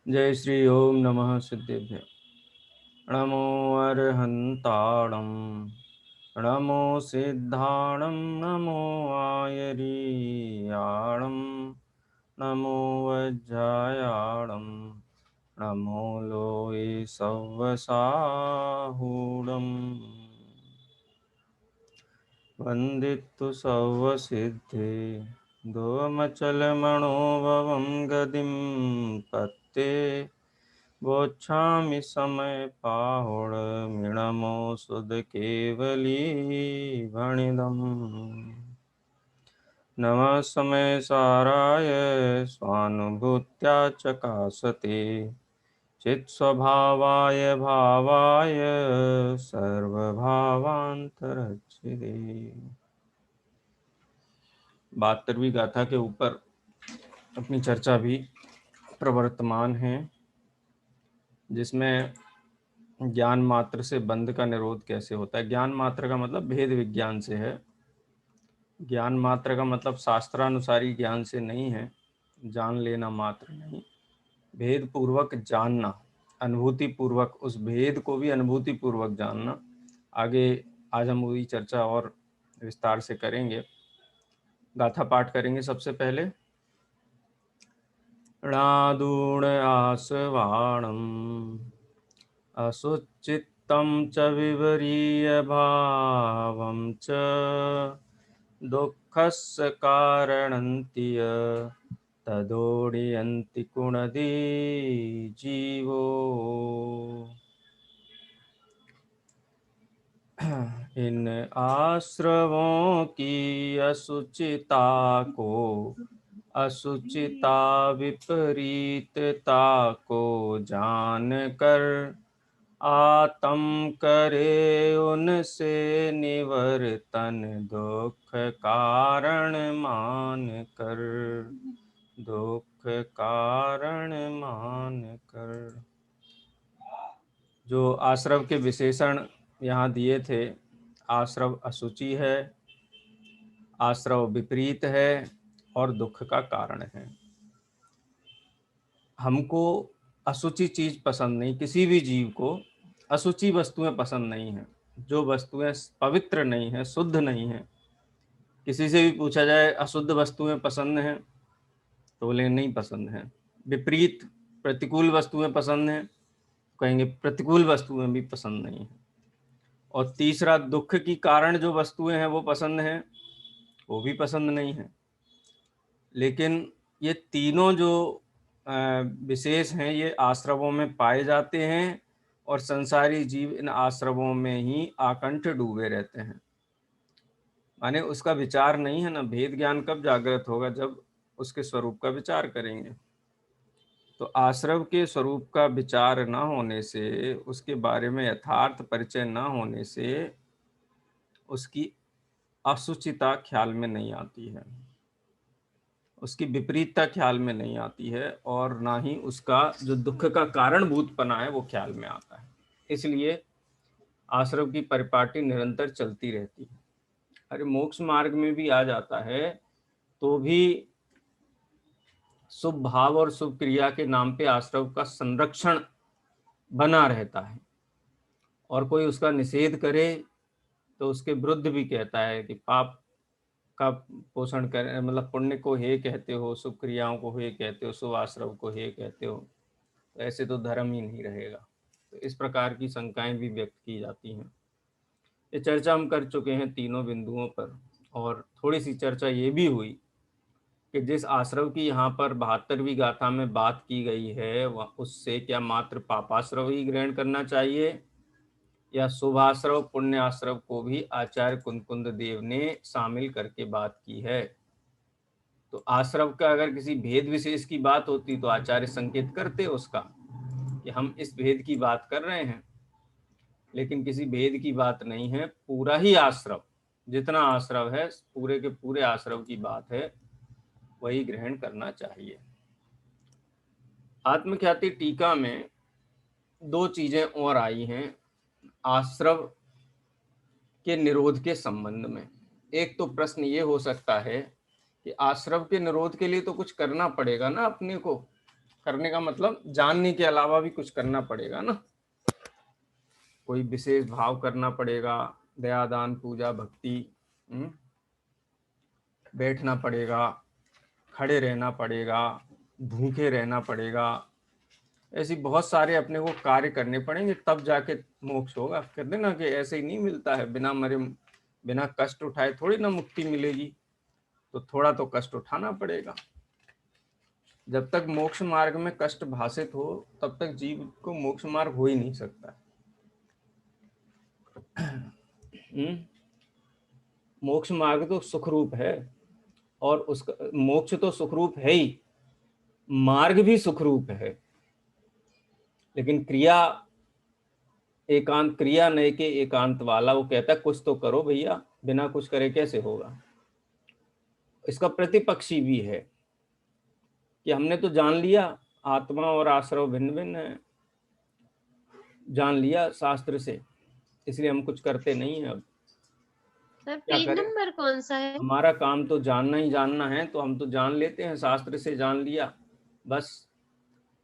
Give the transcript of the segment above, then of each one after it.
जय श्री ओम नमः सिद्धेभ्य। नमो अर्हन्ताणं नमो सिद्धाणं नमो आयरीयाणं नमो वज्रायाणं नमो लोये सव्वसाहूणम् वन्दितु सव्वसिद्धे दोमचलमणोभवं गतिं पत्ते वोच्छामि समय पाहुणमिणमो सुधकेवली भणिदम् नमः समय साराय स्वानुभूत्या चकासते चित्स्वभावाय भावाय सर्वभावान्तरच्छिदे। 72वीं गाथा के ऊपर अपनी चर्चा भी प्रवर्तमान है, जिसमें ज्ञान मात्र से बंध का निरोध कैसे होता है। ज्ञान मात्र का मतलब भेद विज्ञान से है। ज्ञान मात्र का मतलब शास्त्रानुसारी ज्ञान से नहीं है, जान लेना मात्र नहीं, भेद पूर्वक जानना, अनुभूति पूर्वक, उस भेद को भी अनुभूति पूर्वक जानना। आगे आज हम वही चर्चा और विस्तार से करेंगे। गाथा पाठ करेंगे। सबसे पहले णादूण आसवाणम् असुचित्तं च विवरीय भावं च दुःखस्य कारणन्ति तदोडियन्ति कुणदी जीवो। इन आश्रवों की असुचिता को, असुचिता विपरीतता को जान कर आत्म करे उनसे निवर्तन, दुख कारण मान कर, दुख कारण मान कर। जो आश्रव के विशेषण यहाँ दिए थे, आश्रव अशुचि है, आश्रव विपरीत है और दुख का कारण है। हमको अशुचि चीज पसंद नहीं, किसी भी जीव को अशुचि वस्तुएं पसंद नहीं हैं। जो वस्तुएं पवित्र नहीं है, शुद्ध नहीं है, किसी से भी पूछा जाए अशुद्ध वस्तुएं पसंद हैं तो बोले नहीं पसंद है। विपरीत प्रतिकूल वस्तुएं पसंद हैं, कहेंगे प्रतिकूल वस्तुएं भी पसंद नहीं है। और तीसरा, दुख की कारण जो वस्तुएं हैं वो पसंद हैं, वो भी पसंद नहीं है। लेकिन ये तीनों जो विशेष हैं, ये आश्रवों में पाए जाते हैं और संसारी जीव इन आश्रवों में ही आकंठ डूबे रहते हैं। माने उसका विचार नहीं है ना। भेद ज्ञान कब जागृत होगा? जब उसके स्वरूप का विचार करेंगे। तो आश्रव के स्वरूप का विचार न होने से, उसके बारे में यथार्थ परिचय न होने से उसकी असुचिता ख्याल में नहीं आती है, उसकी विपरीतता ख्याल में नहीं आती है, और ना ही उसका जो दुख का कारणभूतपना है वो ख्याल में आता है। इसलिए आश्रव की परिपाटी निरंतर चलती रहती है। अरे मोक्ष मार्ग में भी आ जाता है तो भी शुभ भाव और शुभ क्रिया के नाम पे आश्रव का संरक्षण बना रहता है, और कोई उसका निषेध करे तो उसके विरुद्ध भी कहता है कि पाप का पोषण कर, मतलब पुण्य को हे कहते हो, शुभ क्रियाओं को हे कहते हो, शुभ आश्रव को हे कहते हो, तो ऐसे तो धर्म ही नहीं रहेगा। तो इस प्रकार की शंकाएं भी व्यक्त की जाती हैं। ये चर्चा हम कर चुके हैं तीनों बिंदुओं पर, और थोड़ी सी चर्चा ये भी हुई कि जिस आश्रव की यहाँ पर 72वीं गाथा में बात की गई है, वह उससे क्या मात्र पापाश्रव ही ग्रहण करना चाहिए या शुभाश्रव पुण्याश्रव को भी आचार्य कुंद देव ने शामिल करके बात की है। तो आश्रव का अगर किसी भेद विशेष की बात होती तो आचार्य संकेत करते उसका कि हम इस भेद की बात कर रहे हैं, लेकिन किसी भेद की बात नहीं है। पूरा ही आश्रव, जितना आश्रव है, पूरे के पूरे आश्रव की बात है, वही ग्रहण करना चाहिए। आत्मख्याति टीका में दो चीजें और आई हैं आश्रव के निरोध के संबंध में। एक तो प्रश्न ये हो सकता है कि आश्रव के निरोध के लिए तो कुछ करना पड़ेगा ना अपने को। करने का मतलब जानने के अलावा भी कुछ करना पड़ेगा ना, कोई विशेष भाव करना पड़ेगा, दया दान पूजा भक्ति, बैठना पड़ेगा, खड़े रहना पड़ेगा, भूखे रहना पड़ेगा, ऐसी बहुत सारे अपने को कार्य करने पड़ेंगे, तब जाके मोक्ष होगा। कहते ना कि ऐसे ही नहीं मिलता है, बिना मरे बिना कष्ट उठाए थोड़ी ना मुक्ति मिलेगी, तो थोड़ा तो कष्ट उठाना पड़ेगा। जब तक मोक्ष मार्ग में कष्ट भाषित हो तब तक जीव को मोक्ष मार्ग हो ही नहीं सकता। मोक्ष मार्ग तो सुख रूप है, और उसका मोक्ष तो सुख रूप है ही, मार्ग भी सुख रूप है, लेकिन क्रिया एकांत, क्रिया नय के एकांत वाला। वो कहता है कुछ तो करो भैया, बिना कुछ करे कैसे होगा। इसका प्रतिपक्षी भी है कि हमने तो जान लिया आत्मा और आश्रव भिन्न भिन्न है, जान लिया शास्त्र से, इसलिए हम कुछ करते नहीं है। अब सर क्या पेज करें, नंबर कौन सा है? हमारा काम तो जानना ही जानना है, तो हम तो जान लेते हैं, शास्त्र से जान लिया बस।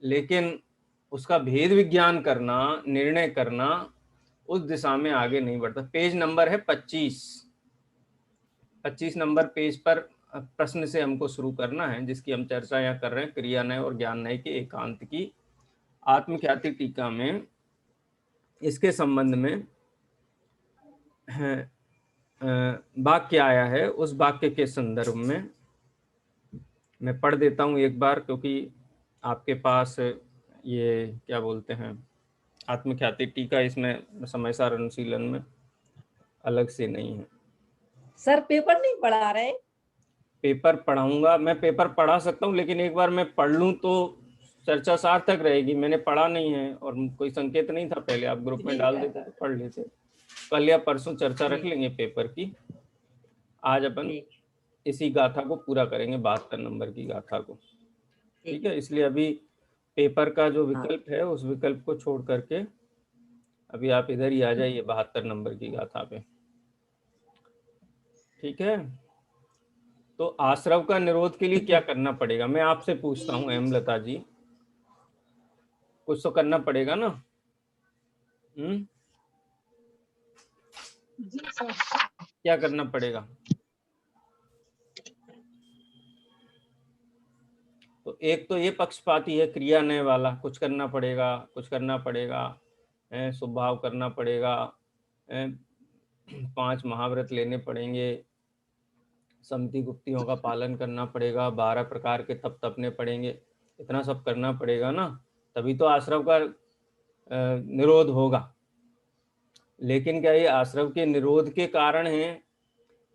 लेकिन उसका भेद विज्ञान करना, निर्णय करना, उस दिशा में आगे नहीं बढ़ता। पेज नंबर है 25। 25 नंबर पेज पर प्रश्न से हमको शुरू करना है, जिसकी हम चर्चा यहाँ कर रहे हैं, क्रिया नय और ज्ञान नय के एकांत की। आत्मख्याति टीका में इसके संबंध में वाक्य आया है, उस वाक्य के संदर्भ में मैं पढ़ देता हूँ एक बार, क्योंकि आपके पास ये क्या बोलते हैं आत्मख्याति टीका, इसमें समय सार अनुशीलन में अलग से नहीं है। सर पेपर नहीं पढ़ा रहे? पेपर पढ़ाऊंगा, मैं पेपर पढ़ा सकता हूँ, लेकिन एक बार मैं पढ़ लूँ तो चर्चा सार्थक रहेगी। मैंने पढ़ा नहीं है और कोई संकेत नहीं था पहले, आप ग्रुप में डाल देते तो पढ़ लेते। कल या परसों चर्चा रख लेंगे पेपर की। आज अपन इसी गाथा को पूरा करेंगे, 72 नंबर की गाथा को, ठीक है। इसलिए अभी पेपर का जो विकल्प है उस विकल्प को छोड़ करके अभी आप इधर ही आ जाइए 72 नंबर की गाथा पे, ठीक है। तो आश्रव का निरोध के लिए क्या करना पड़ेगा, मैं आपसे पूछता हूँ हेमलता जी, कुछ तो करना पड़ेगा ना? जी सर। क्या करना पड़ेगा? तो एक तो ये पक्षपाती है क्रिया नय वाला, कुछ करना पड़ेगा, कुछ करना पड़ेगा, स्वभाव करना पड़ेगा, 5 महाव्रत लेने पड़ेंगे, समति गुप्तियों का पालन करना पड़ेगा, 12 प्रकार के तप तपने पड़ेंगे, इतना सब करना पड़ेगा ना, तभी तो आश्रव का निरोध होगा। लेकिन क्या ये आश्रव के निरोध के कारण हैं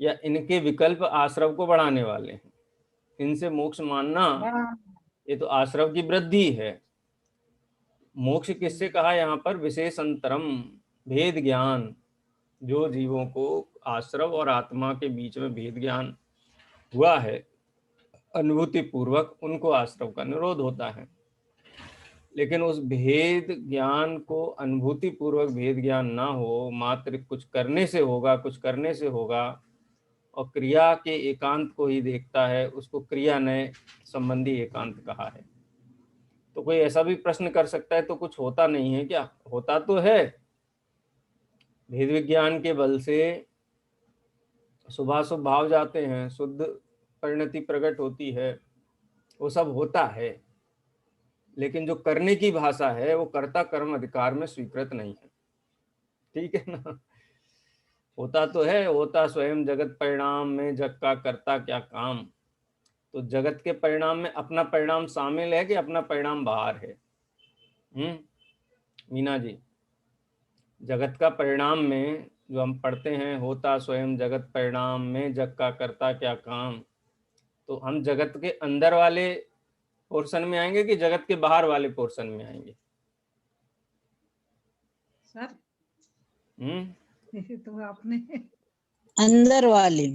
या इनके विकल्प आश्रव को बढ़ाने वाले हैं? इनसे मोक्ष मानना ये तो आश्रव की वृद्धि है। मोक्ष किससे कहा यहाँ पर? विशेष अंतरम, भेद ज्ञान, जो जीवों को आश्रव और आत्मा के बीच में भेद ज्ञान हुआ है अनुभूति पूर्वक, उनको आश्रव का निरोध होता है। लेकिन उस भेद ज्ञान को, अनुभूति पूर्वक भेद ज्ञान ना हो, मात्र कुछ करने से होगा, कुछ करने से होगा, और क्रिया के एकांत को ही देखता है, उसको क्रिया नय संबंधी एकांत कहा है। तो कोई ऐसा भी प्रश्न कर सकता है तो कुछ होता नहीं है क्या? होता तो है, भेद विज्ञान के बल से शुभाशुभ भाव जाते हैं, शुद्ध परिणति प्रकट होती है, वो सब होता है, लेकिन जो करने की भाषा है वो कर्ता कर्म अधिकार में स्वीकृत नहीं है, ठीक है ना। होता तो है, होता स्वयं जगत परिणाम में, जग का कर्ता क्या काम। तो जगत के परिणाम में अपना परिणाम शामिल है कि अपना परिणाम बाहर है? मीना जी, जगत का परिणाम में जो हम पढ़ते हैं, होता स्वयं जगत परिणाम में, जग का कर्ता क्या काम, तो हम जगत के अंदर वाले पोर्शन में आएंगे कि जगत के बाहर वाले पोर्शन में आएंगे? सर तो आपने अंदर वाले,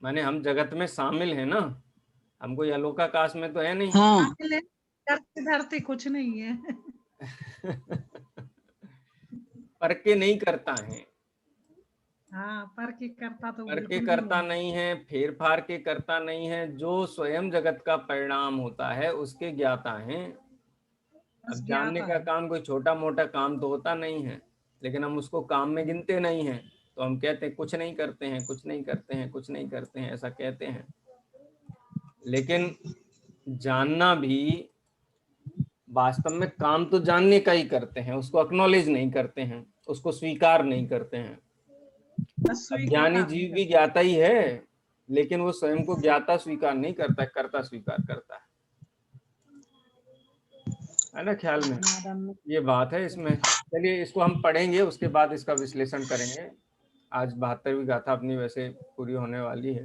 माने हम जगत में शामिल हैं ना, हम कोई अलोकाकाश में तो है नहीं। हाँ। करते धरते कुछ नहीं है। पर के नहीं करता है, हाँ, पर के करता तो करके बिल्कुल भी करता नहीं। नहीं है, फेर फार के करता नहीं है, जो स्वयं जगत का परिणाम होता है उसके ज्ञाता हैं। बस अब जानने ज्ञाता का है। काम कोई छोटा मोटा काम तो होता नहीं है, लेकिन हम उसको काम में गिनते नहीं हैं, तो हम कहते हैं कुछ नहीं करते हैं, कुछ नहीं करते हैं, कुछ नहीं करते हैं, ऐसा कहते हैं। लेकिन जानना भी वास्तव में काम तो जानने का ही करते हैं, उसको एक्नॉलेज नहीं करते हैं, उसको स्वीकार नहीं करते हैं। बस अज्ञानी स्वीकार नहीं जीव भी करते। ज्ञाता ही है, लेकिन वो स्वयं को ज्ञाता स्वीकार नहीं करता है, कर्ता स्वीकार करता है ना ख्याल में। ये बात है इसमें। चलिए इसको हम पढ़ेंगे, उसके बाद इसका विश्लेषण करेंगे। आज 72वीं गाथा अपनी वैसे पूरी होने वाली है,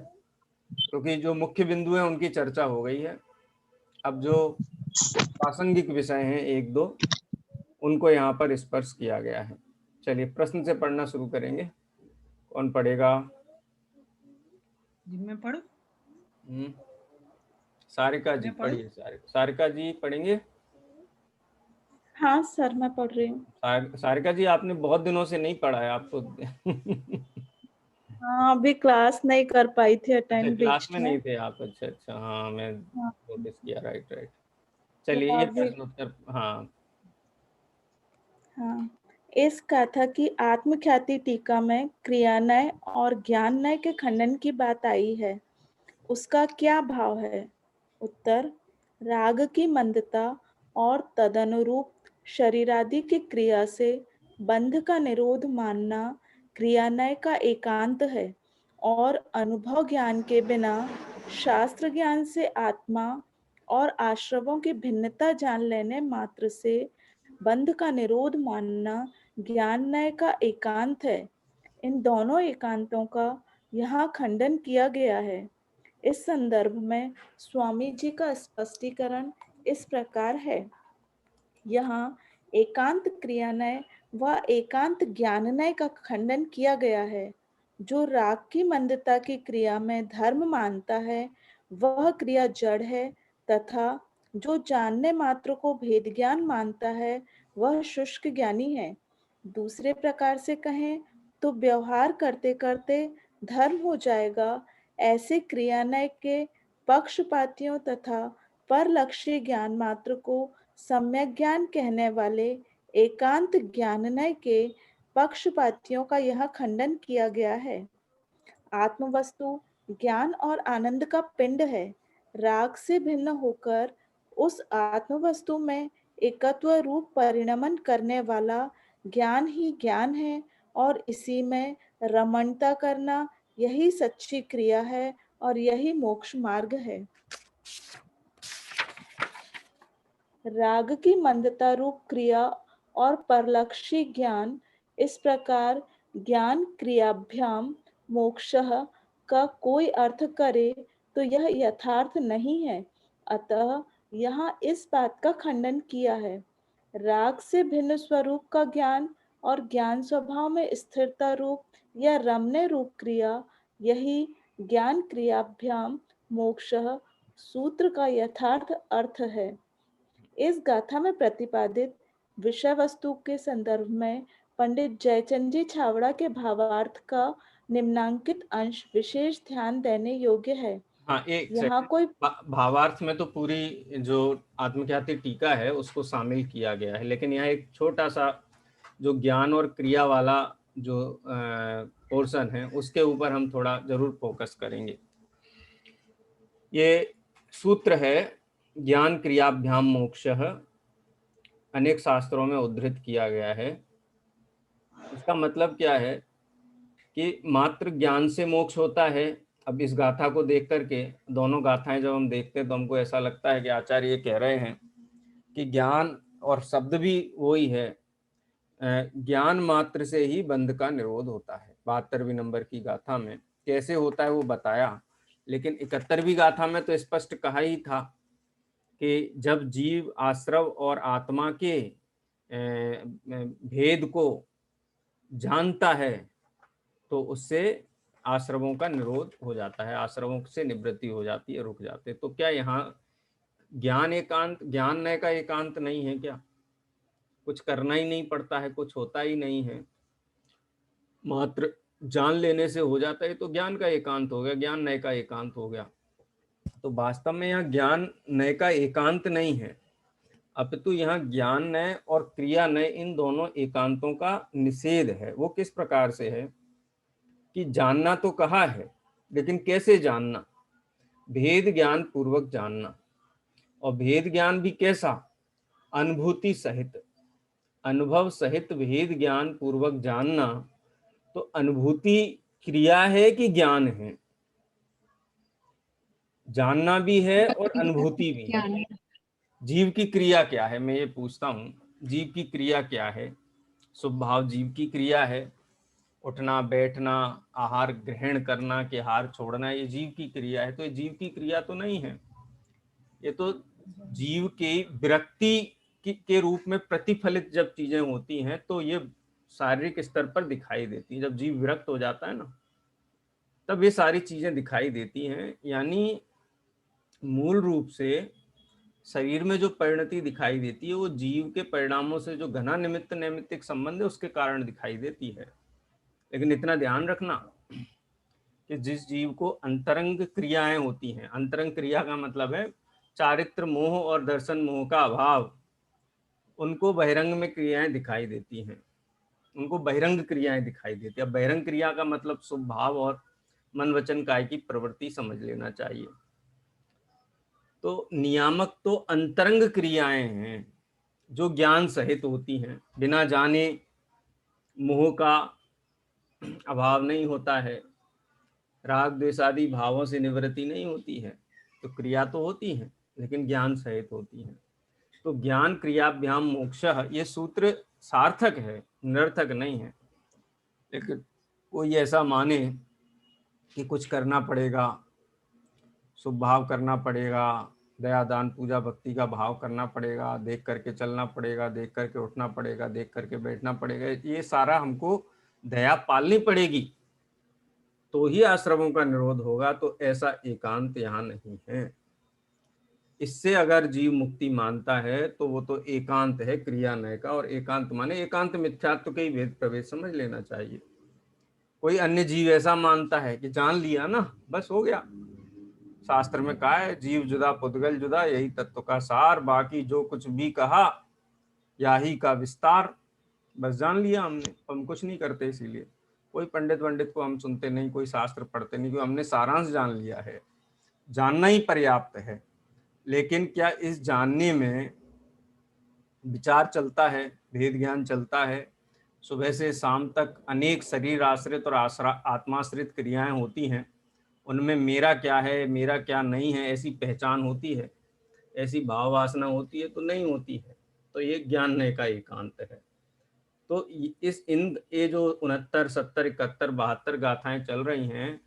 क्योंकि जो मुख्य बिंदु है उनकी चर्चा हो गई है। अब जो प्रासंगिक विषय हैं एक दो, उनको यहाँ पर स्पर्श किया गया है। चलिए प्रश्न से पढ़ना शुरू करेंगे। कौन पढ़ेगा? जिनमें पढ़ सारिका जी मैं पढ़ू। पढ़िए। सारिका जी पढ़ेंगे। हाँ सर, मैं पढ़ रही हूँ। सारिका जी आपने बहुत दिनों से नहीं पढ़ा है आपको। हाँ, अभी क्लास नहीं कर पाई थी अच्छा अटेंड क्लास बीच में नहीं में। थे आप? अच्छा अच्छा, हाँ मैं हाँ, नोटिस किया। Right right. तो चलिए ये अभी प्रश्न उत्तर। हाँ हाँ, इस गाथा की आत्मख्याति टीका में क्रियानय और ज्ञाननय के खंडन की बात आई है। उसका क्या भाव है? उत्तर: राग की मंदता और तदनुरूप शरीरादि की क्रिया से बंध का निरोध मानना क्रियानय का एकांत है, और अनुभव ज्ञान के बिना शास्त्र ज्ञान से आत्मा और आश्रवों की भिन्नता जान लेने मात्र से बंध का निरोध मानना ज्ञाननय का एकांत है। इन दोनों एकांतों का यहाँ खंडन किया गया है। इस संदर्भ में स्वामी जी का स्पष्टीकरण इस प्रकार है। यहाँ एकांत क्रियानय व एकांत ज्ञाननय का खंडन किया गया है। जो राग की मंदता की क्रिया में धर्म मानता है वह क्रिया जड़ है, तथा जो जानने मात्र को भेद ज्ञान मानता है वह शुष्क ज्ञानी है। दूसरे प्रकार से कहें तो व्यवहार करते करते धर्म हो जाएगा। ऐसे क्रियानय के पक्षपातियों तथा परलक्ष्य ज्ञान मात्र को सम्यक ज्ञान कहने वाले एकांत ज्ञाननय के पक्षपातियों का यह खंडन किया गया है। आत्मवस्तु ज्ञान और आनंद का पिंड है। राग से भिन्न होकर उस आत्मवस्तु में एकत्व रूप परिणमन करने वाला ज्ञान ही ज्ञान है, और इसी में रमणता करना यही सच्ची क्रिया है और यही मोक्ष मार्ग है। राग की मंदता रूप क्रिया और परलक्षी ज्ञान, इस प्रकार ज्ञान क्रियाभ्याम मोक्षः का कोई अर्थ करे तो यह यथार्थ नहीं है। अतः यहाँ इस बात का खंडन किया है। राग से भिन्न स्वरूप का ज्ञान और ज्ञान स्वभाव में स्थिरता रूप या रमने रूप क्रिया, यही ज्ञान क्रियाभ्याम मोक्षः सूत्र का यथार्थ अर्थ है। इस गाथा में प्रतिपादित विषय वस्तु के संदर्भ में पंडित जयचंद जी छावड़ा के भावार्थ का निम्नांकित अंश विशेष ध्यान देने योग्य है। हाँ एक यहाँ सेकंड। कोई भावार्थ में तो पूरी जो आत्मख्याति टीका है उसको शामिल किया गया है, लेकिन यहाँ एक छोटा सा जो ज्ञान और क्रिया वाला जो पोर्शन है उसके ऊपर हम थोड़ा जरूर फोकस करेंगे। ये सूत्र है ज्ञान क्रियाभ्याम मोक्षः, अनेक शास्त्रों में उद्धृत किया गया है। इसका मतलब क्या है कि मात्र ज्ञान से मोक्ष होता है। अब इस गाथा को देख करके, दोनों गाथाएं जब हम देखते हैं तो हमको ऐसा लगता है कि आचार्य ये कह रहे हैं कि ज्ञान, और शब्द भी वही है, ज्ञान मात्र से ही बंध का निरोध होता है। 72वीं नंबर की गाथा में कैसे होता है वो बताया, लेकिन 71वीं गाथा में तो स्पष्ट कहा ही था कि जब जीव आश्रव और आत्मा के भेद को जानता है तो उससे आश्रवों का निरोध हो जाता है, आश्रवों से निवृत्ति हो जाती है, रुक जाते हैं। तो क्या यहाँ ज्ञान एकांत, ज्ञान नय का एकांत नहीं है क्या? कुछ करना ही नहीं पड़ता है, कुछ होता ही नहीं है, मात्र जान लेने से हो जाता है तो ज्ञान का एकांत हो गया, ज्ञान नय का एकांत हो गया। तो वास्तव में यहाँ ज्ञान नय का एकांत नहीं है, अपितु यहाँ ज्ञान नय और क्रिया नय इन दोनों एकांतों का निषेध है। वो किस प्रकार से है कि जानना तो कहा है, लेकिन कैसे जानना? भेद ज्ञान पूर्वक जानना। और भेद ज्ञान भी कैसा? अनुभूति सहित, अनुभव सहित भेद ज्ञान पूर्वक जानना। तो अनुभूति क्रिया है कि ज्ञान है? जानना भी है और अनुभूति भी है। जीव की क्रिया क्या है, मैं ये पूछता हूँ, जीव की क्रिया क्या है? स्वभाव जीव की क्रिया है, उठना बैठना, आहार ग्रहण करना कि आहार छोड़ना, ये जीव की क्रिया है। तो ये जीव की क्रिया तो नहीं है, ये तो जीव के विरक्ति के रूप में प्रतिफलित जब चीजें होती हैं तो ये शारीरिक स्तर पर दिखाई देती है। जब जीव विरक्त हो जाता है ना, तब ये सारी चीजें दिखाई देती हैं। यानी मूल रूप से शरीर में जो परिणति दिखाई देती है वो जीव के परिणामों से जो घना निमित्त नैमित्तिक संबंध है उसके कारण दिखाई देती है। लेकिन इतना ध्यान रखना कि जिस जीव को अंतरंग क्रियाएं होती हैं, अंतरंग क्रिया का मतलब है चारित्र मोह और दर्शन मोह का अभाव, उनको बहिरंग में क्रियाएं दिखाई देती हैं, उनको बहिरंग क्रियाएं दिखाई देती है। अब बहिरंग क्रिया का मतलब शुभ भाव और मन वचन काय की प्रवृत्ति समझ लेना चाहिए। तो नियामक तो अंतरंग क्रियाएं हैं जो ज्ञान सहित होती हैं, बिना जाने मोह का अभाव नहीं होता है, राग द्वेष आदि भावों से निवृत्ति नहीं होती है। तो क्रिया तो होती है लेकिन ज्ञान सहित होती है। तो ज्ञान क्रियाभ्याम मोक्षः, ये सूत्र सार्थक है, निरर्थक नहीं है। लेकिन कोई ऐसा माने कि कुछ करना पड़ेगा, शुभ भाव करना पड़ेगा, दया दान पूजा भक्ति का भाव करना पड़ेगा, देख करके चलना पड़ेगा, देख करके उठना पड़ेगा, देख करके बैठना पड़ेगा, ये सारा हमको दया पालनी पड़ेगी तो ही आश्रमों का निरोध होगा। तो ऐसा एकांत यहाँ नहीं है। इससे अगर जीव मुक्ति मानता है तो वो तो एकांत है क्रिया नय का, और एकांत माने एकांत मिथ्यात्व के ही भेद प्रवेश समझ लेना चाहिए। कोई अन्य जीव ऐसा मानता है कि जान लिया ना बस हो गया, शास्त्र में कहा है जीव जुदा पुद्गल जुदा, यही तत्व का सार, बाकी जो कुछ भी कहा याही का विस्तार, बस जान लिया हमने, हम कुछ नहीं करते। इसीलिए कोई पंडित वंडित को हम सुनते नहीं, कोई शास्त्र पढ़ते नहीं, क्योंकि हमने सारांश जान लिया है। जानना ही पर्याप्त है। लेकिन क्या इस जानने में विचार चलता है, भेद ज्ञान चलता है? सुबह से शाम तक अनेक शरीर आश्रित और आत्माश्रित क्रियाएं होती हैं, उनमें मेरा क्या है मेरा क्या नहीं है ऐसी पहचान होती है, ऐसी भाव वासना होती है? तो नहीं होती है। तो ये ज्ञान नय का एकांत है। तो ये जो 69, 70, 71, 72 गाथाएं चल रही हैं,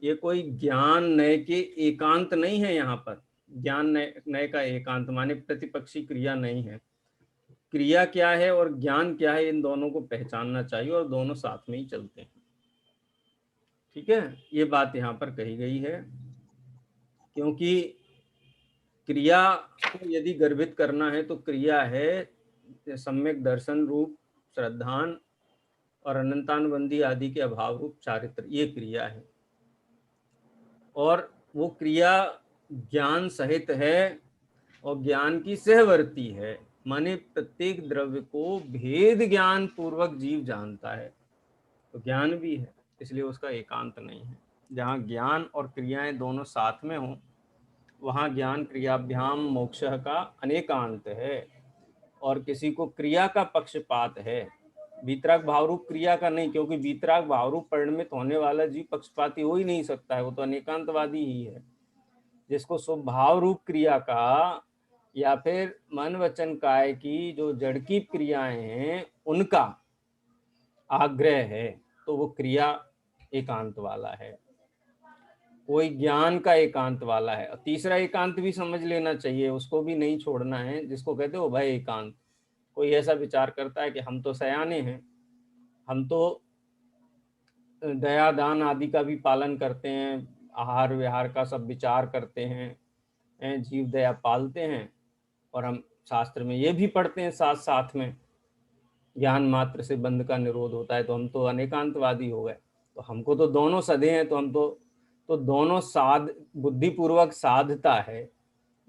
ये कोई ज्ञान नय के एकांत नहीं है। यहाँ पर ज्ञान नय का एकांत माने प्रतिपक्षी क्रिया नहीं है। क्रिया क्या है और ज्ञान क्या है, इन दोनों को पहचानना चाहिए, और दोनों साथ में ही चलते हैं। ठीक है, ये बात यहाँ पर कही गई है। क्योंकि क्रिया को यदि गर्भित करना है तो क्रिया है सम्यक दर्शन रूप श्रद्धान और अनंतानुबंधी आदि के अभाव रूप चारित्र, ये क्रिया है। और वो क्रिया ज्ञान सहित है और ज्ञान की सहवर्ती है, माने प्रत्येक द्रव्य को भेद ज्ञान पूर्वक जीव जानता है, तो ज्ञान भी है, इसलिए उसका एकांत नहीं है। जहाँ ज्ञान और क्रियाएं दोनों साथ में हों वहाँ ज्ञान क्रियाभ्याम मोक्ष का अनेकांत है। और किसी को क्रिया का पक्षपात है, वीतराग भावरूप क्रिया का नहीं, क्योंकि वीतराग भावरूप परिणमित होने वाला जीव पक्षपाती हो ही नहीं सकता है, वो तो अनेकांतवादी ही है। जिसको स्वभाव रूप क्रिया का या फिर मन वचन काय की जो जड़ की क्रियाएं हैं उनका आग्रह है, तो वो क्रिया एकांत वाला है, कोई ज्ञान का एकांत वाला है। और तीसरा एकांत भी समझ लेना चाहिए, उसको भी नहीं छोड़ना है, जिसको कहते हो भय एकांत। कोई ऐसा विचार करता है कि हम तो सयाने हैं, हम तो दया दान आदि का भी पालन करते हैं, आहार विहार का सब विचार करते हैं, जीव दया पालते हैं, और हम शास्त्र में ये भी पढ़ते हैं साथ साथ में ज्ञान मात्र से बंध का निरोध होता है, तो हम तो अनेकांतवादी हो गए। तो हमको तो दोनों सधे हैं, तो हम तो दोनों बुद्धिपूर्वक साधता है।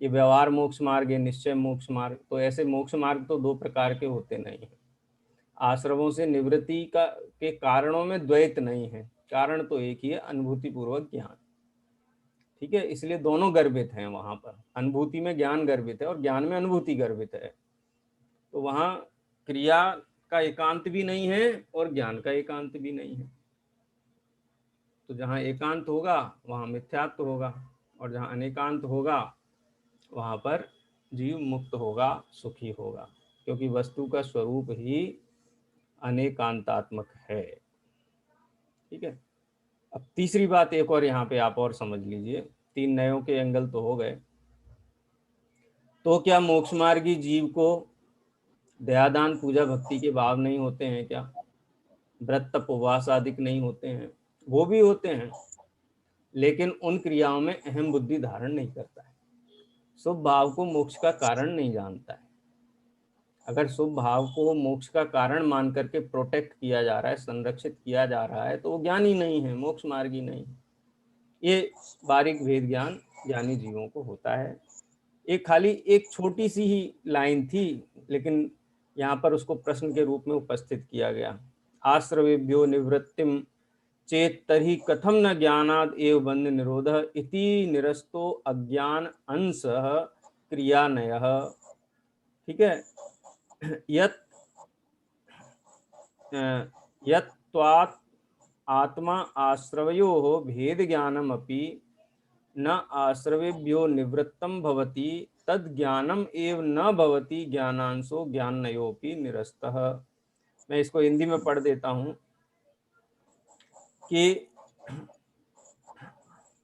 ये व्यवहार मोक्ष मार्ग, ये निश्चय मोक्ष मार्ग। तो ऐसे मोक्ष मार्ग तो दो प्रकार के होते नहीं हैं। आश्रमों से निवृत्ति के कारणों में द्वैत नहीं है, कारण तो एक ही है, अनुभूति पूर्वक ज्ञान। ठीक है, इसलिए दोनों गर्भित हैं वहां पर। अनुभूति में ज्ञान गर्भित है और ज्ञान में अनुभूति गर्भित है। तो वहां क्रिया का एकांत भी नहीं है और ज्ञान का एकांत भी नहीं है। तो जहाँ एकांत होगा वहाँ मिथ्यात्व होगा, और जहाँ अनेकांत होगा वहाँ पर जीव मुक्त होगा, सुखी होगा, क्योंकि वस्तु का स्वरूप ही अनेकांतात्मक है। ठीक है। अब तीसरी बात एक और यहाँ पे आप और समझ लीजिए। 3 नयों के एंगल तो हो गए। तो क्या मोक्ष मार्गी जीव को दयादान पूजा भक्ति के भाव नहीं होते हैं क्या? व्रत तप उपवास आदि नहीं होते हैं? वो भी होते हैं, लेकिन उन क्रियाओं में अहम बुद्धि धारण नहीं करता है। शुभ भाव को मोक्ष का कारण नहीं जानता है। अगर शुभ भाव को मोक्ष का कारण मान करके प्रोटेक्ट किया जा रहा है, संरक्षित किया जा रहा है, तो वो ज्ञानी नहीं है, मोक्ष मार्गी नहीं। ये बारीक भेद ज्ञान ज्ञानी जीवों को होता है। एक खाली एक छोटी सी ही लाइन थी, लेकिन यहाँ पर उसको प्रश्न के रूप में उपस्थित किया गया। आश्रवेभ्यो निवृत्तिम चेत तर्हि कथम न ज्ञानाद एव बंध निरोध इति निरस्तो अज्ञान अंश क्रियानयः। ठीक है। यत्त्वात् आत्मा आश्रवयोः भेद ज्ञानम अपि न आश्रवेभ्यो निवृत्तम भवति तद ज्ञानम एव न भवति ज्ञानांशो ज्ञाननयोपि निरस्तः। मैं इसको हिंदी में पढ़ देता हूँ कि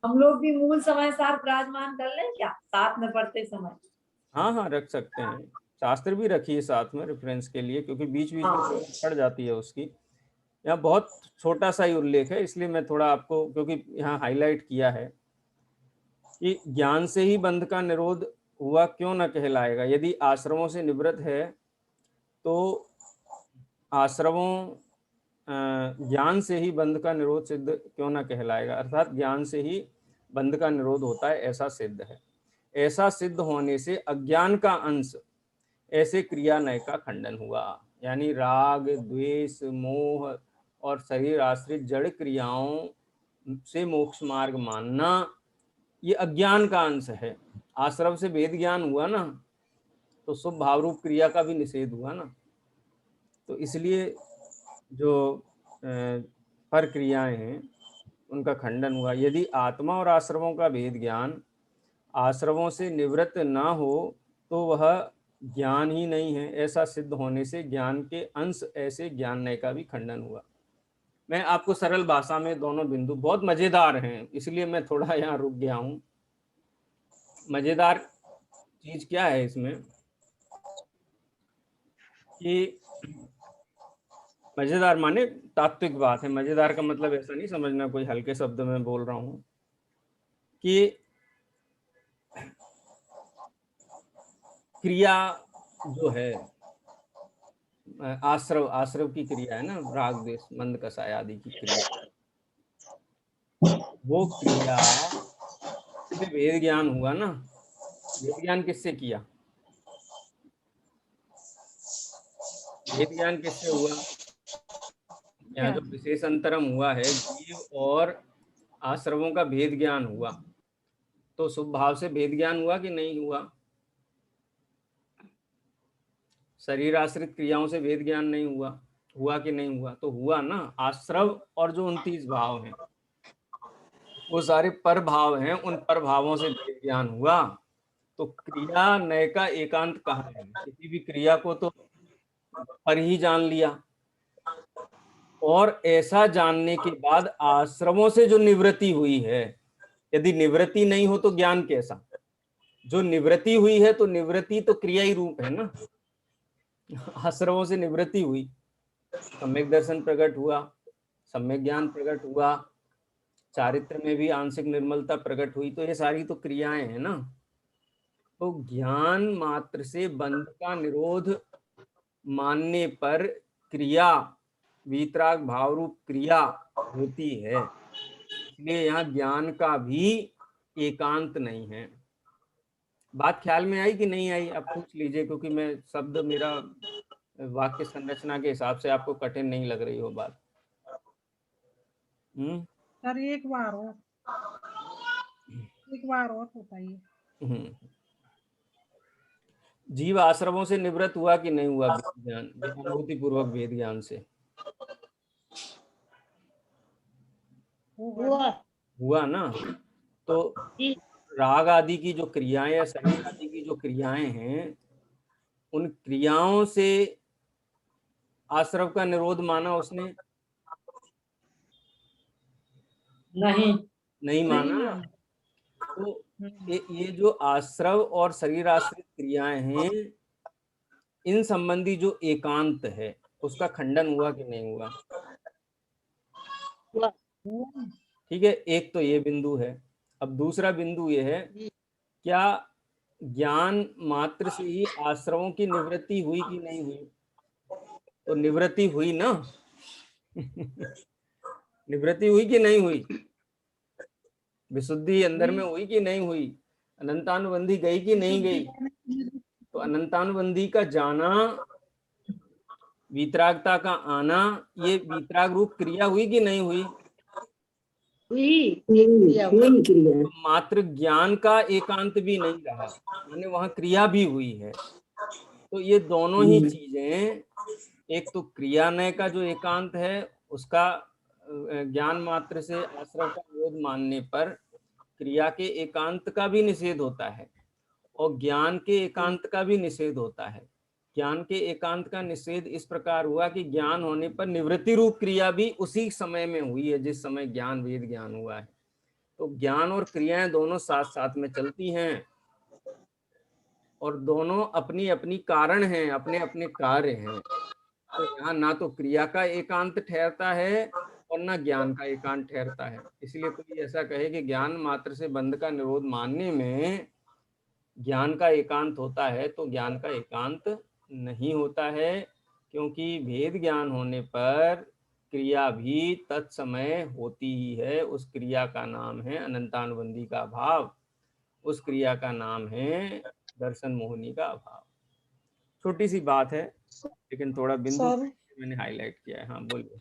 हम लोग भी मूल समय सार विराजमान कर लें क्या साथ में पढ़ते समय? हाँ रख सकते हैं। शास्त्र भी रखिए साथ में रेफरेंस के लिए, क्योंकि बीच बीच में पड़ जाती है उसकी। यहाँ बहुत छोटा सा ही उल्लेख है, इसलिए मैं थोड़ा आपको, क्योंकि यहाँ हाईलाइट किया है कि ज्ञान से ही बंध का निरोध हुआ क्यों न कहलाएगा। यदि आश्रमों से निवृत्त है तो आश्रमों ज्ञान से ही बंध का निरोध सिद्ध क्यों न कहलाएगा, अर्थात ज्ञान से ही बंध का निरोध होता है, ऐसा सिद्ध है। ऐसा सिद्ध होने से अज्ञान का अंश ऐसे क्रिया नय का खंडन हुआ। यानी राग, द्वेष, मोह और शरीर आश्रित जड़ क्रियाओं से मोक्ष मार्ग मानना, ये अज्ञान का अंश है। आश्रम से वेद ज्ञान हुआ ना, तो शुभ भावरूप क्रिया का भी निषेध हुआ ना। तो इसलिए जो पर क्रियाएं हैं उनका खंडन हुआ। यदि आत्मा और आश्रमों का भेद ज्ञान आश्रमों से निवृत्त ना हो तो वह ज्ञान ही नहीं है। ऐसा सिद्ध होने से ज्ञान के अंश ऐसे ज्ञाननय का भी खंडन हुआ। मैं आपको सरल भाषा में दोनों बिंदु, बहुत मजेदार हैं इसलिए मैं थोड़ा यहाँ रुक गया हूँ। मजेदार चीज क्या है इसमें कि मजेदार माने तात्विक बात है। मजेदार का मतलब ऐसा नहीं समझना कोई हल्के शब्द में बोल रहा हूँ कि क्रिया जो है आश्रव की क्रिया है ना, राग द्वेष मंद कसाय आदि की क्रिया, वो क्रिया से वेद ज्ञान हुआ ना। वेद ज्ञान किससे किया? वेद ज्ञान किससे हुआ? यहाँ जो विशेष अंतरम हुआ है, जीव और आश्रमों का भेद ज्ञान हुआ। तो शुभ भाव से भेद ज्ञान हुआ कि नहीं हुआ? शरीर आश्रित क्रियाओं से भेद ज्ञान नहीं हुआ, हुआ कि नहीं हुआ? तो हुआ ना। आश्रव और जो 29 भाव हैं वो सारे पर भाव हैं, उन पर भावों से भेद ज्ञान हुआ। तो क्रिया नय का एकांत कहाँ है? किसी भी क्रिया को तो पर ही जान लिया, और ऐसा जानने के बाद आश्रमों से जो निवृत्ति हुई है, यदि निवृत्ति नहीं हो तो ज्ञान कैसा? जो निवृत्ति हुई है तो निवृत्ति तो क्रिया ही रूप है ना। आश्रमों से निवृत्ति हुई, सम्यक दर्शन प्रकट हुआ, सम्यक ज्ञान प्रकट हुआ, चारित्र में भी आंशिक निर्मलता प्रकट हुई। तो ये सारी तो क्रियाएं हैं ना। तो ज्ञान मात्र से बंध का निरोध मानने पर क्रिया वीतराग भाव रूप क्रिया होती है, इसलिए यहाँ ज्ञान का भी एकांत नहीं है। बात ख्याल में आई कि नहीं आई? आप पूछ लीजिए, क्योंकि मैं शब्द मेरा वाक्य संरचना के हिसाब से आपको कठिन नहीं लग रही हो बात। सर एक बार और बताइए। जीव आश्रमों से निवृत्त हुआ कि नहीं हुआ ज्ञान, अनुभूति पूर्वक वेद ज्ञान से? हुआ ना। तो राग आदि की जो क्रियाएं या शरीर आदि की जो क्रियाएं हैं, उन क्रियाओं से आश्रव का निरोध माना उसने? नहीं माना। तो ये जो आश्रव और शरीर आश्रित क्रियाएं हैं, इन संबंधी जो एकांत है उसका खंडन हुआ कि नहीं हुआ? ठीक है, एक तो ये बिंदु है। अब दूसरा बिंदु ये है, क्या ज्ञान मात्र से ही आश्रवों की निवृत्ति हुई कि नहीं हुई? तो निवृत्ति हुई ना। निवृत्ति हुई कि नहीं हुई? विशुद्धि अंदर में हुई कि नहीं हुई? अनंतानुबंधी गई कि नहीं गई? तो अनंतानुबंधी का जाना, वीतरागता का आना, ये वीतराग रूप क्रिया हुई कि नहीं हुई? तो मात्र ज्ञान का एकांत भी नहीं रहा, माने वहां क्रिया भी हुई है। तो ये दोनों ही चीजें, एक तो क्रियानय का जो एकांत है उसका ज्ञान मात्र से आश्रव का विरोध मानने पर क्रिया के एकांत का भी निषेध होता है, और ज्ञान के एकांत का भी निषेध होता है। ज्ञान के एकांत का निषेध इस प्रकार हुआ कि ज्ञान होने पर निवृत्ति रूप क्रिया भी उसी समय में हुई है जिस समय ज्ञान वेद ज्ञान हुआ है। तो ज्ञान और क्रियाएं दोनों साथ साथ में चलती हैं, और दोनों अपनी अपनी कारण हैं, अपने अपने कार्य हैं। तो यहाँ ना तो क्रिया का एकांत ठहरता है और ना ज्ञान का एकांत ठहरता है। इसलिए कोई ऐसा कहे कि ज्ञान मात्र से बंध का निरोध मानने में ज्ञान का एकांत होता है, तो ज्ञान का एकांत नहीं होता है, क्योंकि भेद ज्ञान होने पर क्रिया भी तत्समय होती ही है। उस क्रिया का नाम है अनंतानुबंधी का अभाव, उस क्रिया का नाम है दर्शन मोहिनी का अभाव। छोटी सी बात है, लेकिन थोड़ा बिंदु मैंने हाईलाइट किया है। हाँ बोलिए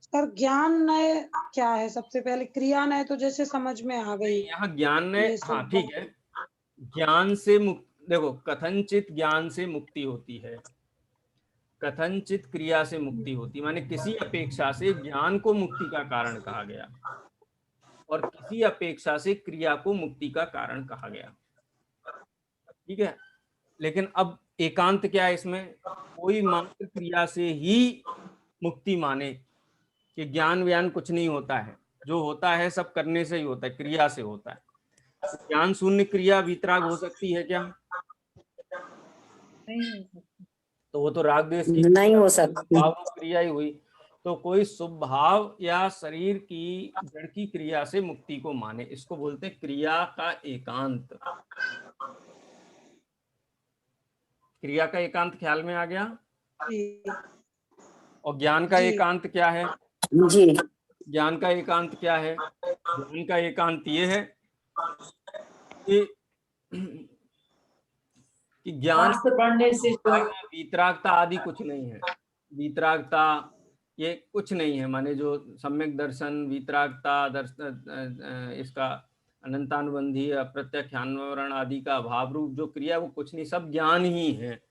सर। ज्ञान नय क्या है? सबसे पहले क्रिया नय तो जैसे समझ में आ गई। यहाँ ज्ञान नय, हाँ ठीक है। ज्ञान से मुक्त, देखो कथनचित ज्ञान से मुक्ति होती है, कथनचित क्रिया से मुक्ति होती, माने किसी अपेक्षा से ज्ञान को मुक्ति का कारण कहा गया और किसी अपेक्षा से क्रिया को मुक्ति का कारण कहा गया। ठीक है, लेकिन अब एकांत क्या है इसमें? कोई मात्र क्रिया से ही मुक्ति माने कि ज्ञान व्यान कुछ नहीं होता है, जो होता है सब करने से ही होता है, क्रिया से होता है। ज्ञान शून्य क्रिया वीतराग हो सकती है क्या? तो वो तो राग द्वेष की नहीं हो सकती। भाव क्रिया ही हुई। तो कोई शुभ भाव या शरीर की जड़ की क्रिया से मुक्ति को माने, इसको बोलते हैं क्रिया का एकांत। क्रिया का एकांत ख्याल में आ गया? और ज्ञान का एकांत क्या है? जी। ज्ञान का एकांत क्या है? ज्ञान का एकांत ये है कि ज्ञान पढ़ने से वीतरागता आदि कुछ नहीं है। वीतरागता ये कुछ नहीं है, माने जो सम्यक दर्शन, वीतरागता दर्शन, इसका अनंतानुबंधी अप्रत्यक्षान्वरण आदि का भाव रूप जो क्रिया, वो कुछ नहीं, सब ज्ञान ही है।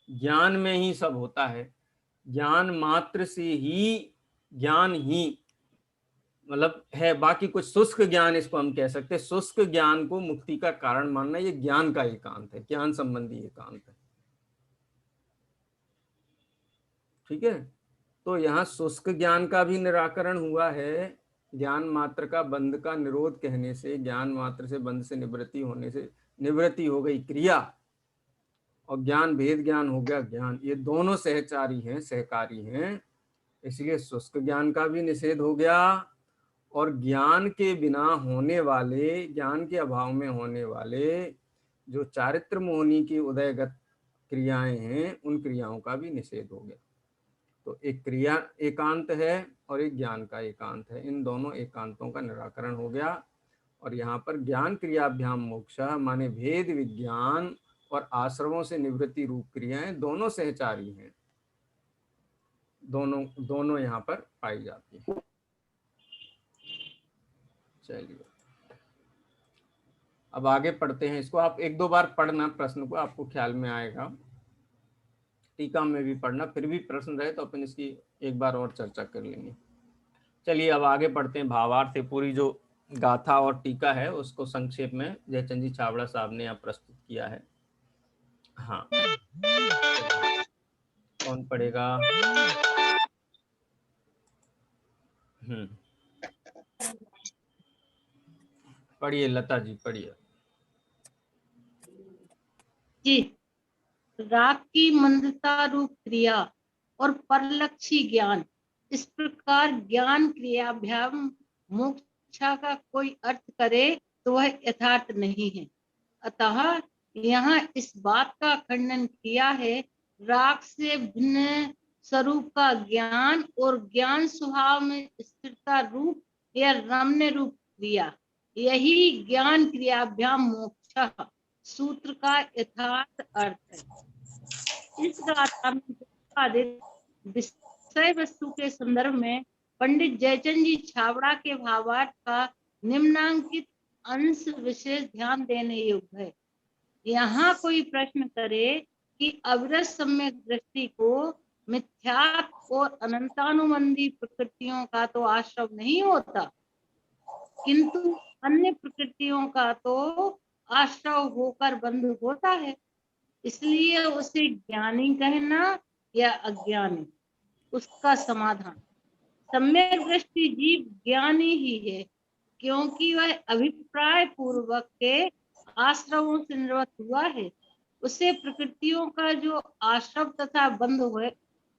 ज्ञान में ही सब होता है। ज्ञान मात्र से ही ज्ञान ही मतलब है, बाकी कुछ शुष्क ज्ञान इसको हम कह सकते हैं। शुष्क ज्ञान को मुक्ति का कारण मानना ये ज्ञान का एकांत है, ज्ञान संबंधी एकांत है। ठीक है, तो यहाँ शुष्क ज्ञान का भी निराकरण हुआ है। ज्ञान मात्र का बंध का निरोध कहने से, ज्ञान मात्र से बंध से निवृत्ति होने से निवृत्ति हो गई क्रिया, और ज्ञान भेद ज्ञान हो गया ज्ञान। ये दोनों सहचारी हैं, सहकारी हैं, इसलिए शुष्क ज्ञान का भी निषेध हो गया। और ज्ञान के बिना होने वाले, ज्ञान के अभाव में होने वाले जो चारित्र मोहिनी की उदयगत क्रियाएं हैं, उन क्रियाओं का भी निषेध हो गया। तो एक क्रिया एकांत है और एक ज्ञान का एकांत है। इन दोनों एकांतों का निराकरण हो गया। और यहाँ पर ज्ञान क्रियाभ्याम मोक्ष माने भेद विज्ञान और आश्रमों से निवृत्ति रूप क्रियाएं दोनों सहचारी हैं, दोनों यहाँ पर पाई जाती हैं। चलिए अब आगे पढ़ते हैं। इसको आप एक दो बार पढ़ना, प्रश्न को आपको ख्याल में आएगा। टीका में भी पढ़ना, फिर भी प्रश्न रहे तो अपन इसकी एक बार और चर्चा कर लेंगे। चलिए अब आगे पढ़ते हैं। भावार्थ पूरी जो गाथा और टीका है उसको संक्षेप में जयचंद जी छाबड़ा साहब ने यहाँ प्रस्तुत किया है। हाँ, कौन पढ़ेगा? पढ़िए लता जी, पढ़िए जी। राग की मंदता रूप क्रिया और परलक्षी ज्ञान, इस प्रकार ज्ञान क्रियाभ्याम मोक्षा का कोई अर्थ करे तो वह यथार्थ नहीं है। अतः यहाँ इस बात का खंडन किया है, राग से भिन्न स्वरूप का ज्ञान और ज्ञान स्वभाव में स्थिरता रूप या रमण रूप क्रिया, यही ज्ञान क्रियाभ्याम मोक्ष सूत्र का यथार्थ अर्थ है। इस गाथा में प्रतिपादित विषय वस्तु के संदर्भ में पंडित जयचंद जी छाबड़ा के भावार्थ का निम्नांकित अंश विशेष ध्यान देने योग्य है। यहाँ कोई प्रश्न करे कि अविरत सम्यक दृष्टि को मिथ्यात्व और अनंतानुबंधी प्रकृतियों का तो आश्रय नहीं होता, किंतु अन्य प्रकृतियों का तो आश्रय होकर बंध होता है, इसलिए उसे ज्ञानी कहना या अज्ञानी। उसका समाधान, सम्यक दृष्टि जीव ज्ञानी ही है, क्योंकि वह अभिप्राय पूर्वक के आश्रयों से निवृत्त हुआ है। उसे प्रकृतियों का जो आश्रय तथा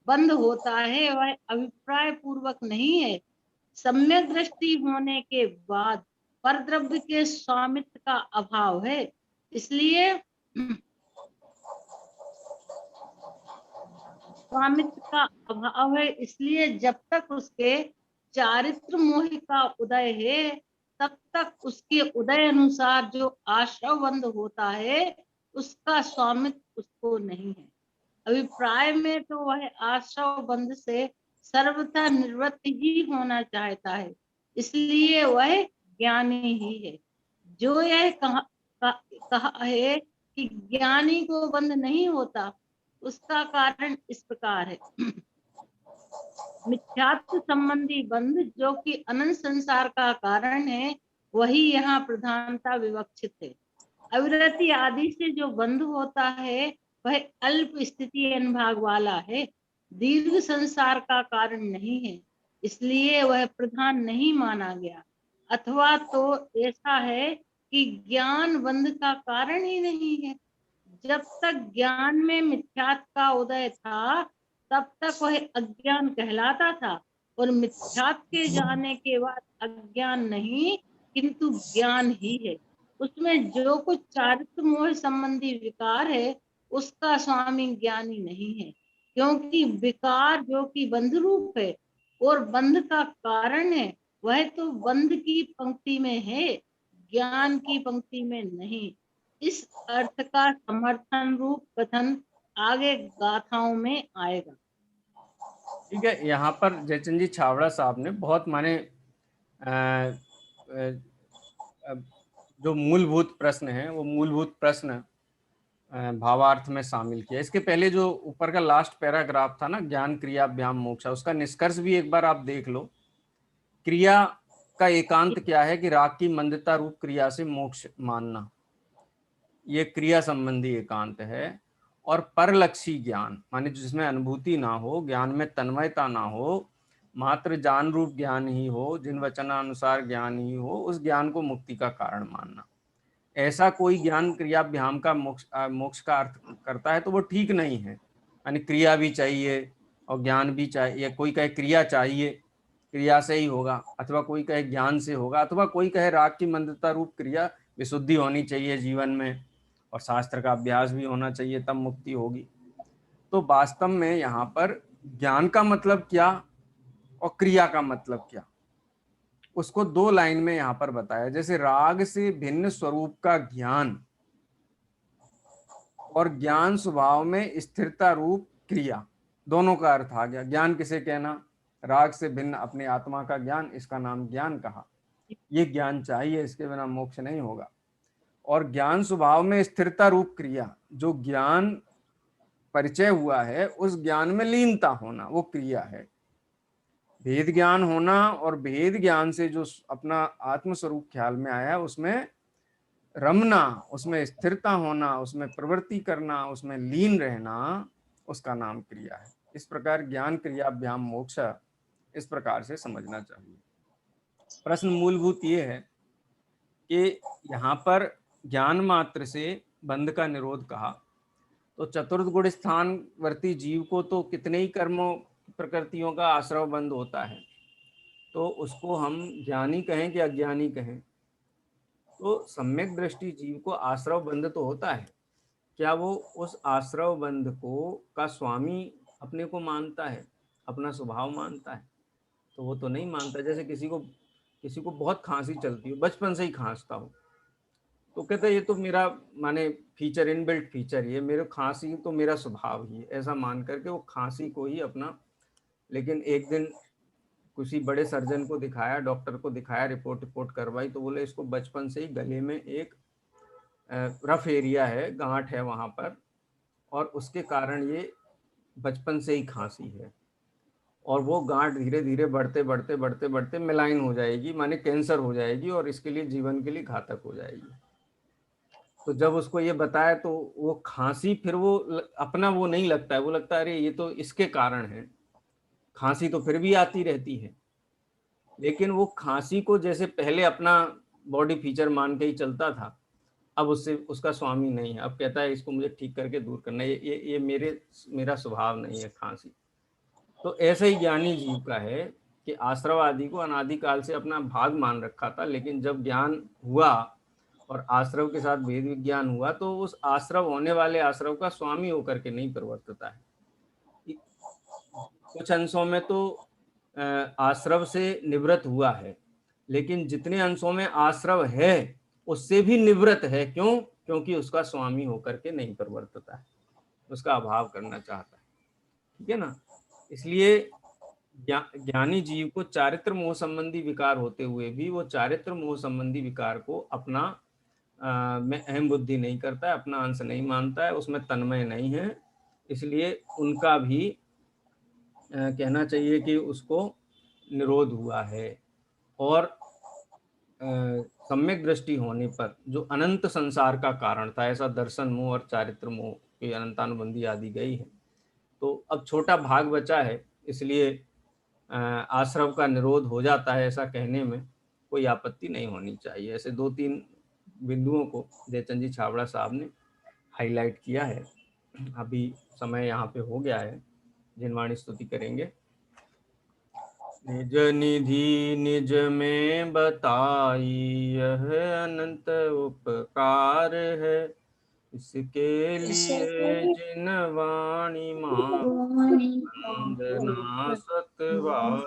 बंध होता है वह अभिप्राय पूर्वक नहीं है। सम्यक दृष्टि होने के बाद परद्रव्य के स्वामित्व का अभाव है, इसलिए स्वामित्व का अभाव है, इसलिए जब तक उसके चारित्र मोह का उदय है तब तक उसके उदय अनुसार जो आश्रय बंध होता है उसका स्वामित्व उसको नहीं है। अभिप्राय में तो वह आश्रय बंध से सर्वथा निवृत्त ही होना चाहता है, इसलिए वह ज्ञानी ही है। जो यह कहा है कि ज्ञानी को बंध नहीं होता, उसका कारण इस प्रकार है। मिथ्यात्व संबंधी बंध जो कि अनंत संसार का कारण है, वही यहाँ प्रधानता विवक्षित है। अविरति आदि से जो बंध होता है वह अल्प स्थिति अनुभाग वाला है, दीर्घ संसार का कारण नहीं है, इसलिए वह प्रधान नहीं माना गया। अथवा तो ऐसा है कि ज्ञान बंध का कारण ही नहीं है। जब तक ज्ञान में मिथ्यात्व का उदय था तब तक वह अज्ञान कहलाता था, और मिथ्यात्व के जाने के बाद अज्ञान नहीं किंतु ज्ञान ही है। उसमें जो कुछ चारित्र मोह संबंधी विकार है उसका स्वामी ज्ञानी नहीं है, क्योंकि विकार जो कि बंध रूप है और बंध का कारण है वह तो बंध की पंक्ति में है, ज्ञान की पंक्ति में नहीं। इस अर्थ का समर्थन रूप कथन आगे गाथाओं में आएगा। ठीक है। यहाँ पर जयचंद जी छाबड़ा साहब ने बहुत माने जो मूलभूत प्रश्न है वो मूलभूत प्रश्न भावार्थ में शामिल किया। इसके पहले जो ऊपर का लास्ट पैराग्राफ था ना, ज्ञान क्रियाभ्याम मोक्ष, उसका निष्कर्ष भी एक बार आप देख लो। क्रिया का एकांत क्या है कि राग की मंदता रूप क्रिया से मोक्ष मानना, ये क्रिया संबंधी एकांत है। और परलक्षी ज्ञान माने जिसमें अनुभूति ना हो, ज्ञान में तन्मयता ना हो, मात्र जान रूप ज्ञान ही हो, जिन वचनानुसार ज्ञान ही हो, उस ज्ञान को मुक्ति का कारण मानना। ऐसा कोई ज्ञान क्रियाभ्याम का मोक्ष का अर्थ करता है तो वो ठीक नहीं है। यानी क्रिया भी चाहिए और ज्ञान भी चाहिए। कोई कहे क्रिया चाहिए, क्रिया से ही होगा, अथवा कोई कहे ज्ञान से होगा, अथवा कोई कहे राग की मंदता रूप क्रिया विशुद्धि होनी चाहिए जीवन में, और शास्त्र का अभ्यास भी होना चाहिए, तब मुक्ति होगी। तो वास्तव में यहाँ पर ज्ञान का मतलब क्या और क्रिया का मतलब क्या, उसको 2 लाइन में यहाँ पर बताया। जैसे राग से भिन्न स्वरूप का ज्ञान और ज्ञान स्वभाव में स्थिरता रूप क्रिया, दोनों का अर्थ आ गया। ज्ञान किसे कहना, राग से भिन्न अपने आत्मा का ज्ञान, इसका नाम ज्ञान कहा। ये ज्ञान चाहिए, इसके बिना मोक्ष नहीं होगा। और ज्ञान स्वभाव में स्थिरता रूप क्रिया, जो ज्ञान परिचय हुआ है उस ज्ञान में लीनता होना, वो क्रिया है। भेद ज्ञान होना और भेद ज्ञान से जो अपना आत्मस्वरूप ख्याल में आया उसमें रमना, उसमें स्थिरता होना, उसमें प्रवृत्ति करना, उसमें लीन रहना, उसका नाम क्रिया है। इस प्रकार ज्ञान क्रियाभ्याम मोक्ष, इस प्रकार से समझना चाहिए। प्रश्न मूलभूत ये है कि यहाँ पर ज्ञान मात्र से बंध का निरोध कहा, तो चतुर्थ गुण स्थानवर्ती जीव को तो कितने ही कर्मों प्रकृतियों का आश्रव बंध होता है, तो उसको हम ज्ञानी कहें कि अज्ञानी कहें, तो सम्यक दृष्टि जीव को आश्रव बंध तो होता है। क्या वो उस आश्रव बंध को का स्वामी अपने को मानता है, अपना स्वभाव मानता है? तो वो तो नहीं मानता। जैसे किसी को बहुत खांसी चलती हो, बचपन से ही खांसता हो, तो कहता है ये तो मेरा माने फीचर, इनबिल्ट फीचर, ये मेरे खांसी तो मेरा स्वभाव ही है, ऐसा मान करके वो खांसी को ही अपना। लेकिन एक दिन किसी बड़े सर्जन को दिखाया, डॉक्टर को दिखाया, रिपोर्ट करवाई, तो बोले इसको बचपन से ही गले में एक रफ एरिया है, गांठ है वहाँ पर, और उसके कारण ये बचपन से ही खांसी है, और वो गांठ धीरे धीरे बढ़ते मेलाइन हो जाएगी, माने कैंसर हो जाएगी, और इसके लिए जीवन के लिए घातक हो जाएगी। तो जब उसको ये बताया तो वो खांसी फिर वो अपना वो नहीं लगता है, वो लगता है अरे ये तो इसके कारण है, खांसी तो फिर भी आती रहती है। लेकिन वो खांसी को जैसे पहले अपना बॉडी फीचर मान के ही चलता था, अब उससे उसका स्वामी नहीं है। अब कहता है इसको मुझे ठीक करके दूर करना है, ये मेरा स्वभाव नहीं है खांसी। तो ऐसे ही ज्ञानी जीव का है कि आश्रव आदि को अनादिकाल से अपना भाग मान रखा था, लेकिन जब ज्ञान हुआ और आश्रव के साथ भेद विज्ञान हुआ, तो उस आश्रव होने वाले आश्रव का स्वामी होकर के नहीं परिवर्तिता है। कुछ अंशों में तो आश्रव से निवृत्त हुआ है, लेकिन जितने अंशों में आश्रव है उससे भी निवृत्त है। क्यों? क्योंकि उसका स्वामी होकर के नहीं परिवर्तिता है, उसका अभाव करना चाहता है। ठीक है ना? इसलिए ज्ञानी जीव को चारित्र मोह संबंधी विकार होते हुए भी वो चारित्र मोह संबंधी विकार को अपना में अहम बुद्धि नहीं करता है, अपना अंश नहीं मानता है, उसमें तन्मय नहीं है। इसलिए उनका भी कहना चाहिए कि उसको निरोध हुआ है। और सम्यक दृष्टि होने पर जो अनंत संसार का कारण था, ऐसा दर्शन मोह और चारित्र मोह की अनंतानुबंधी आदि गई है। तो अब छोटा भाग बचा है, इसलिए आश्रव का निरोध हो जाता है, ऐसा कहने में कोई आपत्ति नहीं होनी चाहिए। ऐसे 2-3 बिंदुओं को जयचंद जी छाबड़ा साहब ने हाईलाइट किया है। अभी समय यहाँ पे हो गया है, जिनवाणी स्तुति करेंगे। निज निधि निज में बताई यह अनंत उपकार है, इसके लिए जिनवाणी मां वंदना सतवार,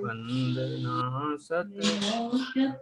वंदना सतवार।